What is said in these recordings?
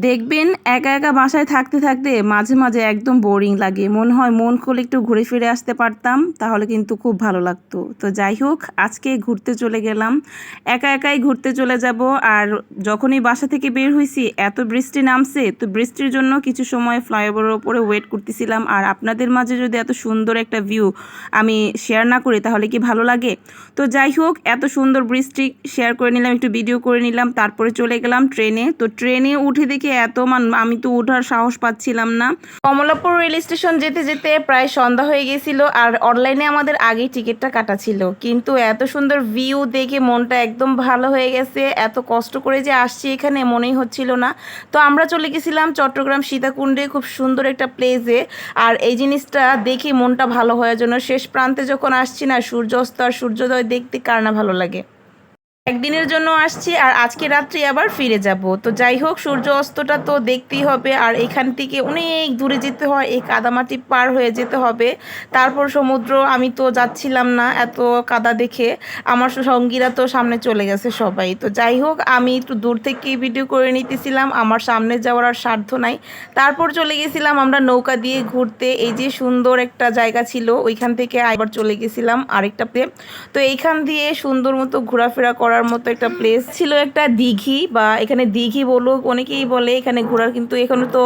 দেখবেন একা একা বাসায় থাকতে থাকতে মাঝে মাঝে একদম বোরিং লাগে, মনে হয় মন খুলে একটু ঘুরে ফিরে আসতে পারতাম, তাহলে কিন্তু খুব ভালো লাগতো। তো যাই হোক, আজকে ঘুরতে চলে গেলাম, একা একাই ঘুরতে চলে যাব। আর যখনই বাসা থেকে বের হয়েছি এত বৃষ্টি নামছে, তো বৃষ্টির জন্য কিছু সময় ফ্লাইওভারের ওপরে ওয়েট করতেছিলাম। আর আপনাদের মাঝে যদি এত সুন্দর একটা ভিউ আমি শেয়ার না করি তাহলে কি ভালো লাগে? তো যাই হোক, এত সুন্দর বৃষ্টি শেয়ার করে নিলাম, একটু ভিডিও করে নিলাম, তারপরে চলে গেলাম ট্রেনে। তো ট্রেনে উঠে দেখি এত আমি তো ওঠার সাহস পাচ্ছিলাম না। কমলাপুর রেল স্টেশন যেতে যেতে প্রায় সন্ধ্যা হয়ে গেছিল, আর অনলাইনে আমাদের আগেই টিকিটটা কাটা ছিল, কিন্তু এত সুন্দর ভিউ দেখে মনটা একদম ভালো হয়ে গেছে। এত কষ্ট করে যে আসছি এখানে মনেই হচ্ছিল না। তো আমরা চলে গেছিলাম চট্টগ্রাম সীতাকুণ্ডে, খুব সুন্দর একটা প্লেসে। আর এই জিনিসটা দেখে মনটা ভালো হওয়ার জন্য শেষ প্রান্তে যখন আসছি না, সূর্যাস্ত আর সূর্যোদয় দেখতে কার না ভালো লাগে। একদিনের জন্য আসছি আর আজকে রাত্রি আবার ফিরে যাব। তো যাই হোক, সূর্য অস্তটা তো দেখতেই হবে, আর এখান থেকে অনেক দূরে যেতে হয়, এই কাদামাটি পার হয়ে যেতে হবে, তারপর সমুদ্র। আমি তো যাচ্ছিলাম না এত কাদা দেখে, আমার সঙ্গীরা তো সামনে চলে গেছে সবাই। তো যাই হোক, আমি একটু দূর থেকেই ভিডিও করে নিতেছিলাম, আমার সামনে যাওয়ার আর সাধ্য নাই। তারপর চলে গেছিলাম আমরা নৌকা দিয়ে ঘুরতে। এই যে সুন্দর একটা জায়গা ছিল, ওইখান থেকে আবার চলে গেছিলাম আরেকটাতে। তো এইখান দিয়ে সুন্দর মতো ঘোরাফেরা করার মতো একটা প্লেস ছিল, একটা দিঘি, বা এখানে দিঘি বলুক অনেকেই বলে এখানে ঘোরার, কিন্তু এখানে তো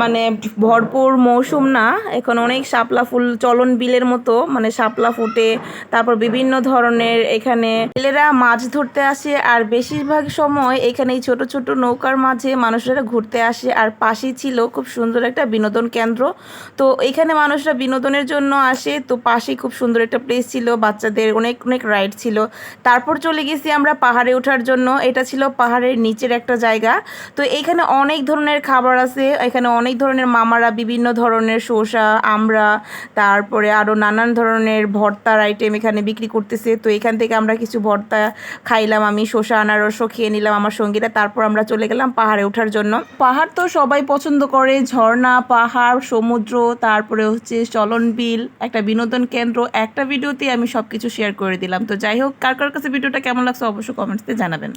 মানে ভরপুর মৌসুম না, এখন অনেক শাপলা ফুল চলন বিলের মতো, মানে শাপলা ফুটে। তারপর বিভিন্ন ধরনের এখানে ছেলেরা মাছ ধরতে আসে, আর বেশিরভাগ সময় এখানে এই ছোট ছোট নৌকার মাঝে মানুষেরা ঘুরতে আসে। আর পাশেই ছিল খুব সুন্দর একটা বিনোদন কেন্দ্র, তো এখানে মানুষরা বিনোদনের জন্য আসে। তো পাশেই খুব সুন্দর একটা প্লেস ছিল, বাচ্চাদের অনেক অনেক রাইড ছিল। তারপর চলে গেছি আমরা পাহাড়ে ওঠার জন্য, এটা ছিল পাহাড়ের নিচের একটা জায়গা। তো এখানে অনেক ধরনের খাবার আছে, এখানে অনেক ধরনের মামারা বিভিন্ন ধরনের শসা, আমড়া, তারপরে আরও নানান ধরনের ভর্তার আইটেম এখানে বিক্রি করতেছে। তো এখান থেকে আমরা কিছু ভর্তা খাইলাম, আমি শসা আনারসও খেয়ে নিলাম আমার সঙ্গীরা। তারপর আমরা চলে গেলাম পাহাড়ে ওঠার জন্য। পাহাড় তো সবাই পছন্দ করে, ঝর্ণা, পাহাড়, সমুদ্র, তারপরে হচ্ছে চলন বিল, একটা বিনোদন কেন্দ্র, একটা ভিডিওতে আমি সব কিছু শেয়ার করে দিলাম। তো যাই হোক, কার কার কাছে ভিডিওটা কেমন লাগছে অবশ্যই কমেন্টসে জানাবেন।